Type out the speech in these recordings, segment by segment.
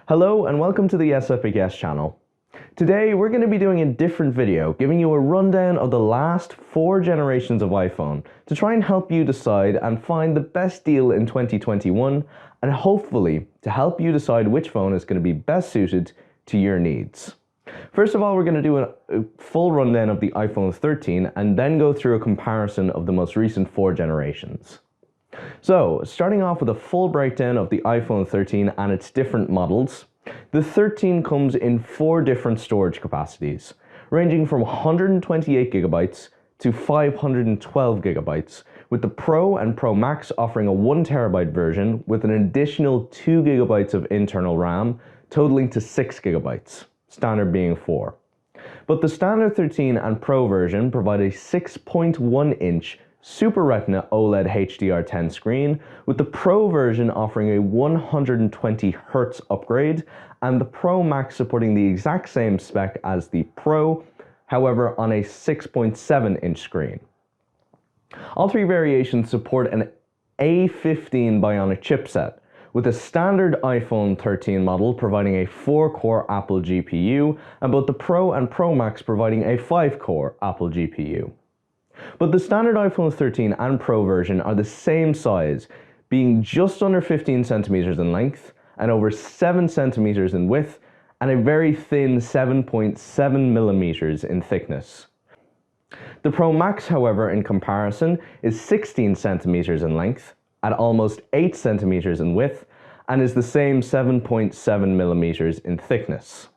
Hello and welcome to the YesEpicYes channel. Today we're going to be doing a different video giving you a rundown of the last 4 generations of iPhone to try and help you decide and find the best deal in 2021 and hopefully to help you decide which phone is going to be best suited to your needs. First of all, we're going to do a full rundown of the iPhone 13 and then go through a comparison of the most recent 4 generations. So, starting off with a full breakdown of the iPhone 13 and its different models, the 13 comes in 4 different storage capacities, ranging from 128GB to 512GB, with the Pro and Pro Max offering a 1TB version with an additional 2GB of internal RAM, totaling to 6GB, standard being 4. But the standard 13 and Pro version provide a 6.1-inch Super Retina OLED HDR10 screen, with the Pro version offering a 120Hz upgrade and the Pro Max supporting the exact same spec as the Pro, however on a 6.7-inch screen. All 3 variations support an A15 Bionic chipset, with a standard iPhone 13 model providing a 4-core Apple GPU and both the Pro and Pro Max providing a 5-core Apple GPU. But the standard iPhone 13 and Pro version are the same size, being just under 15 centimeters in length and over 7 centimeters in width and a very thin 7.7 millimeters in thickness. The Pro Max, however, in comparison, is 16 centimeters in length at almost 8 centimeters in width and is the same 7.7 millimeters in thickness.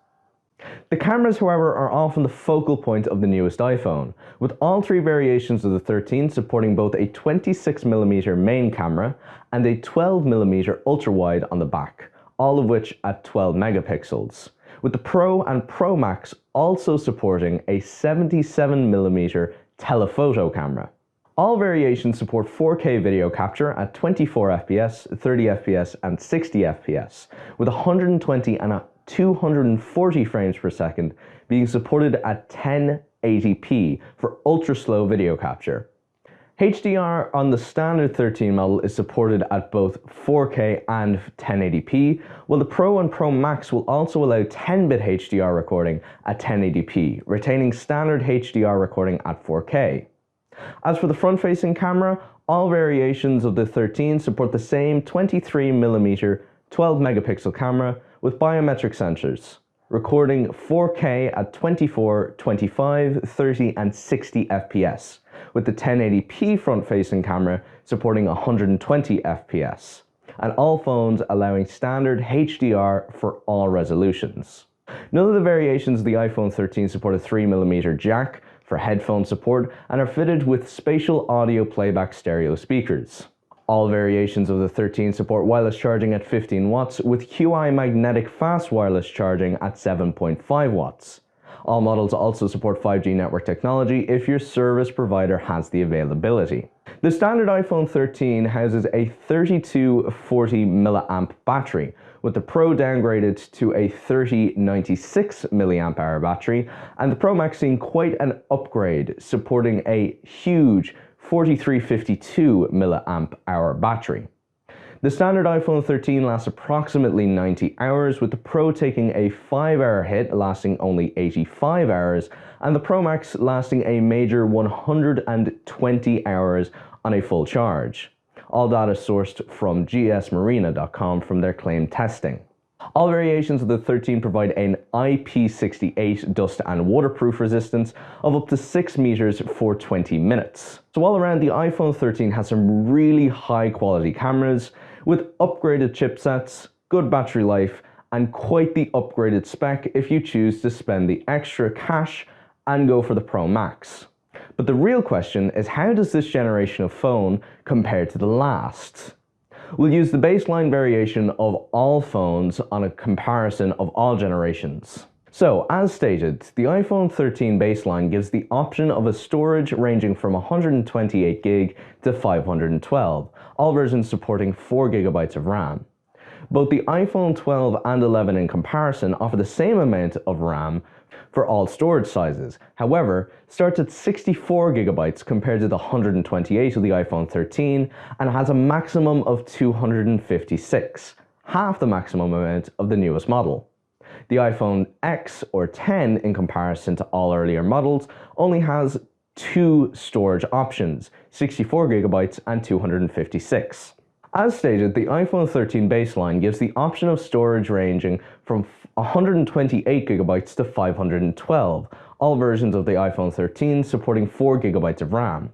The cameras, however, are often the focal point of the newest iPhone, with all 3 variations of the 13 supporting both a 26mm main camera and a 12mm ultra-wide on the back, all of which at 12 megapixels, with the Pro and Pro Max also supporting a 77mm telephoto camera. All variations support 4K video capture at 24fps, 30fps and 60fps, with 120 and 240 frames per second being supported at 1080p for ultra-slow video capture. HDR on the standard 13 model is supported at both 4K and 1080p, while the Pro and Pro Max will also allow 10-bit HDR recording at 1080p, retaining standard HDR recording at 4K. As for the front-facing camera, all variations of the 13 support the same 23mm 12-megapixel camera with biometric sensors, recording 4K at 24, 25, 30 and 60 FPS, with the 1080p front-facing camera supporting 120 FPS, and all phones allowing standard HDR for all resolutions. None of the variations of the iPhone 13 support a 3mm jack for headphone support and are fitted with spatial audio playback stereo speakers. All variations of the 13 support wireless charging at 15 watts with QI magnetic fast wireless charging at 7.5 watts. All models also support 5G network technology if your service provider has the availability. The standard iPhone 13 houses a 3240 mAh battery, with the Pro downgraded to a 3096 mAh battery, and the Pro Max seeing quite an upgrade, supporting a huge 4352 mAh battery. The standard iPhone 13 lasts approximately 90 hours, with the Pro taking a 5-hour hit lasting only 85 hours, and the Pro Max lasting a major 120 hours on a full charge. All data sourced from gsmarina.com from their claimed testing. All variations of the 13 provide an IP68 dust and waterproof resistance of up to 6 meters for 20 minutes. So all around, the iPhone 13 has some really high quality cameras with upgraded chipsets, good battery life, and quite the upgraded spec if you choose to spend the extra cash and go for the Pro Max. But the real question is, how does this generation of phone compare to the last? We'll use the baseline variation of all phones on a comparison of all generations. So, as stated, the iPhone 13 baseline gives the option of a storage ranging from 128GB to 512, all versions supporting 4GB of RAM. Both the iPhone 12 and 11 in comparison offer the same amount of RAM for all storage sizes. However, starts at 64GB compared to the 128 of the iPhone 13 and has a maximum of 256. half the maximum amount of the newest model. The iPhone X or 10, in comparison to all earlier models, only has two storage options, 64GB and 256. As stated, the iPhone 13 baseline gives the option of storage ranging from 128GB to 512, all versions of the iPhone 13 supporting 4GB of RAM.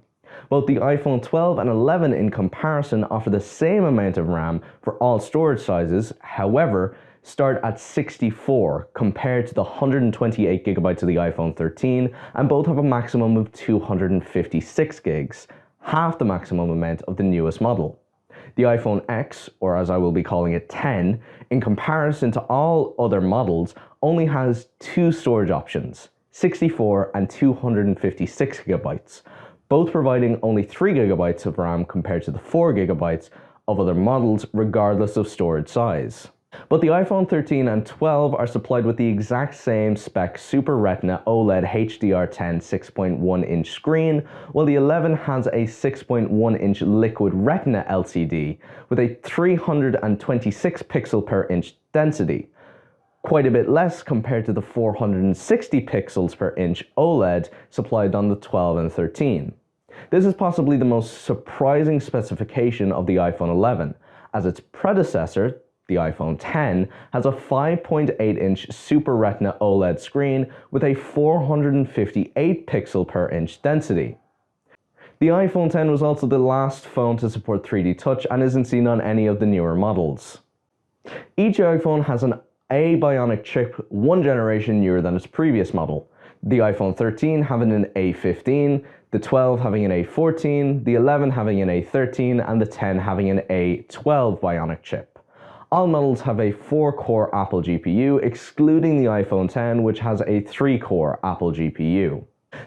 Both the iPhone 12 and 11 in comparison offer the same amount of RAM for all storage sizes, however, start at 64 compared to the 128GB of the iPhone 13, and both have a maximum of 256 gigs, half the maximum amount of the newest model. The iPhone X, or as I will be calling it 10, in comparison to all other models, only has two storage options, 64 and 256GB, both providing only 3GB of RAM compared to the 4GB of other models regardless of storage size. But the iPhone 13 and 12 are supplied with the exact same spec Super Retina OLED HDR10 6.1-inch screen, while the 11 has a 6.1-inch Liquid Retina LCD with a 326 pixel per inch density, quite a bit less compared to the 460 pixels per inch OLED supplied on the 12 and 13. This is possibly the most surprising specification of the iPhone 11, as its predecessor, the iPhone 10, has a 5.8-inch Super Retina OLED screen with a 458 pixel per inch density. The iPhone 10 was also the last phone to support 3D Touch and isn't seen on any of the newer models. Each iPhone has an A-Bionic chip one generation newer than its previous model, the iPhone 13 having an A15, the 12 having an A14, the 11 having an A13, and the 10 having an A12 Bionic chip. All models have a 4-core Apple GPU, excluding the iPhone 10, which has a 3-core Apple GPU.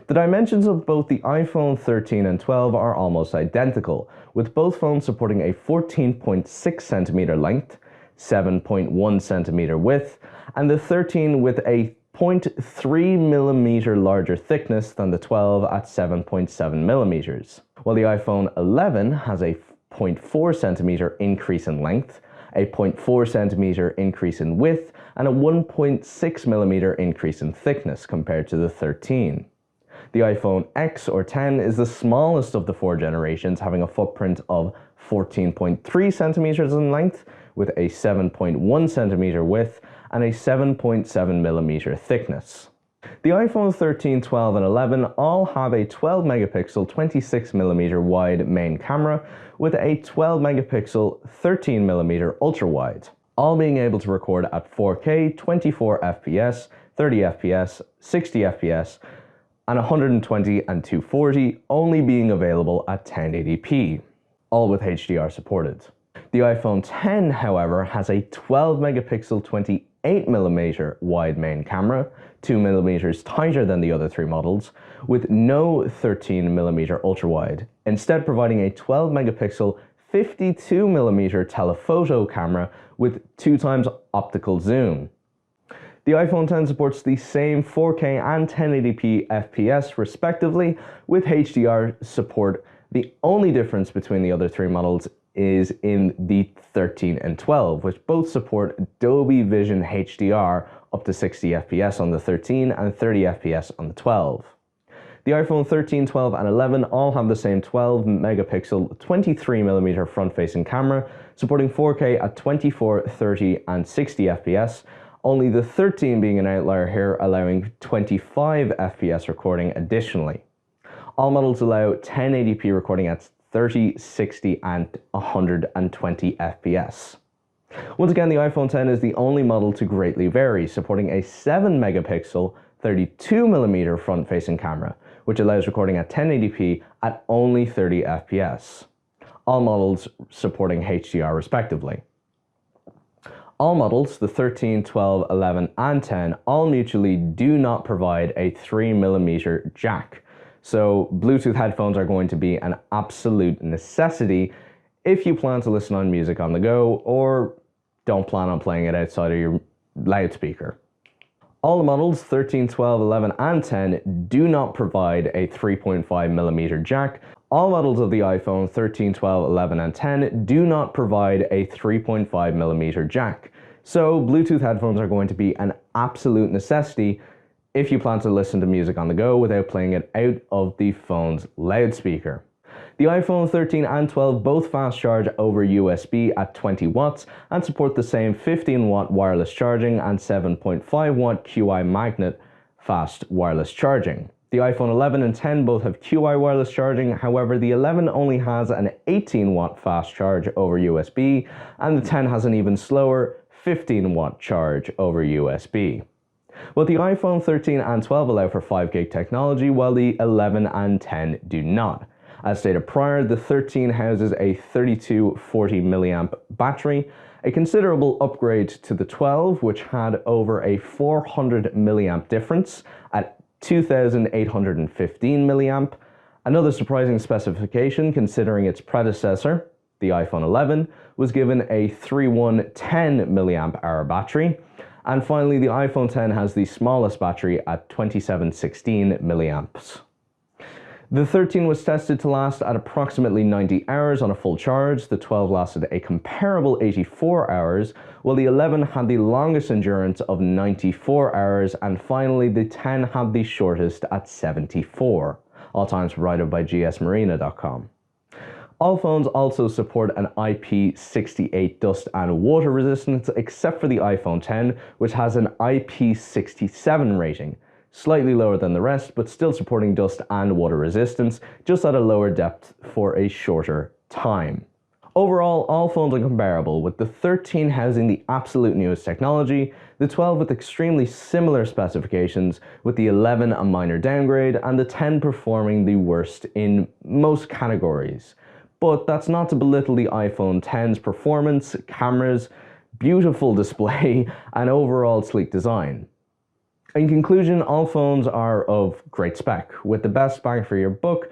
The dimensions of both the iPhone 13 and 12 are almost identical, with both phones supporting a 14.6cm length, 7.1cm width, and the 13 with a 0.3mm larger thickness than the 12 at 7.7mm, while the iPhone 11 has a 0.4cm increase in length, a 0.4cm increase in width, and a 1.6mm increase in thickness compared to the 13. The iPhone X or 10 is the smallest of the four generations, having a footprint of 14.3cm in length, with a 7.1cm width, and a 7.7mm thickness. The iPhone 13, 12, and 11 all have a 12-megapixel 26mm wide main camera with a 12-megapixel 13mm ultra-wide, all being able to record at 4K, 24 FPS, 30 FPS, 60 FPS, and 120 and 240, only being available at 1080p, all with HDR supported. The iPhone 10, however, has a 12-megapixel 28mm wide main camera, 2mm tighter than the other three models, with no 13mm ultra-wide, instead providing a 12-megapixel 52mm telephoto camera with 2x optical zoom. The iPhone 10 supports the same 4K and 1080p FPS respectively, with HDR support. The only difference between the other three models is in the 13 and 12, which both support Dolby Vision HDR up to 60 FPS on the 13 and 30 FPS on the 12. The iPhone 13, 12, and 11 all have the same 12-megapixel 23mm front-facing camera, supporting 4K at 24, 30, and 60 FPS, only the 13 being an outlier here, allowing 25 FPS recording additionally. All models allow 1080p recording at 30, 60, and 120 FPS. Once again, the iPhone 10 is the only model to greatly vary, supporting a 7-megapixel 32mm front-facing camera, which allows recording at 1080p at only 30 FPS. All models supporting HDR respectively. All models, the 13, 12, 11, and 10, all mutually do not provide a 3mm jack. So Bluetooth headphones are going to be an absolute necessity if you plan to listen on music on the go or don't plan on playing it outside of your loudspeaker. All the models, 13, 12, 11, and 10, do not provide a 3.5mm jack, All models of the iPhone 13, 12, 11 and 10 do not provide a 3.5mm jack, so Bluetooth headphones are going to be an absolute necessity if you plan to listen to music on the go without playing it out of the phone's loudspeaker. The iPhone 13 and 12 both fast charge over USB at 20 watts and support the same 15-watt wireless charging and 7.5-watt QI magnet fast wireless charging. The iPhone 11 and 10 both have QI wireless charging, however the 11 only has an 18-watt fast charge over USB and the 10 has an even slower 15-watt charge over USB. Both the iPhone 13 and 12 allow for 5G technology, while the 11 and 10 do not. As stated prior, the 13 houses a 3240 mAh battery, a considerable upgrade to the 12, which had over a 400 mAh difference at 2815 mAh. Another surprising specification considering its predecessor, the iPhone 11, was given a 3110 mAh battery. And finally, the iPhone 10 has the smallest battery at 2716 milliamps. The 13 was tested to last at approximately 90 hours on a full charge, the 12 lasted a comparable 84 hours, while the 11 had the longest endurance of 94 hours, and finally the 10 had the shortest at 74, all times provided by gsmarina.com. All phones also support an IP68 dust and water resistance, except for the iPhone 10, which has an IP67 rating. Slightly lower than the rest, but still supporting dust and water resistance, just at a lower depth for a shorter time. Overall, all phones are comparable, with the 13 housing the absolute newest technology, the 12 with extremely similar specifications, with the 11 a minor downgrade, and the 10 performing the worst in most categories. But that's not to belittle the iPhone 10's performance, cameras, beautiful display, and overall sleek design. In conclusion, all phones are of great spec, with the best bang for your buck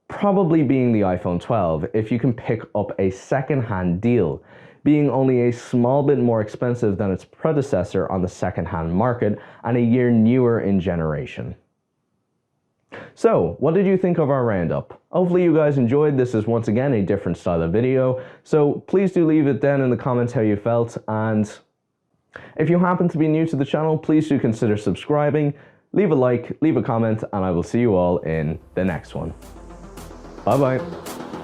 probably being the iPhone 12 if you can pick up a second-hand deal, being only a small bit more expensive than its predecessor on the second-hand market and a year newer in generation. So, what did you think of our roundup? Hopefully you guys enjoyed. This is once again a different style of video, so please do leave it down in the comments how you felt, and if you happen to be new to the channel, please do consider subscribing, leave a like, leave a comment, and I will see you all in the next one. Bye bye.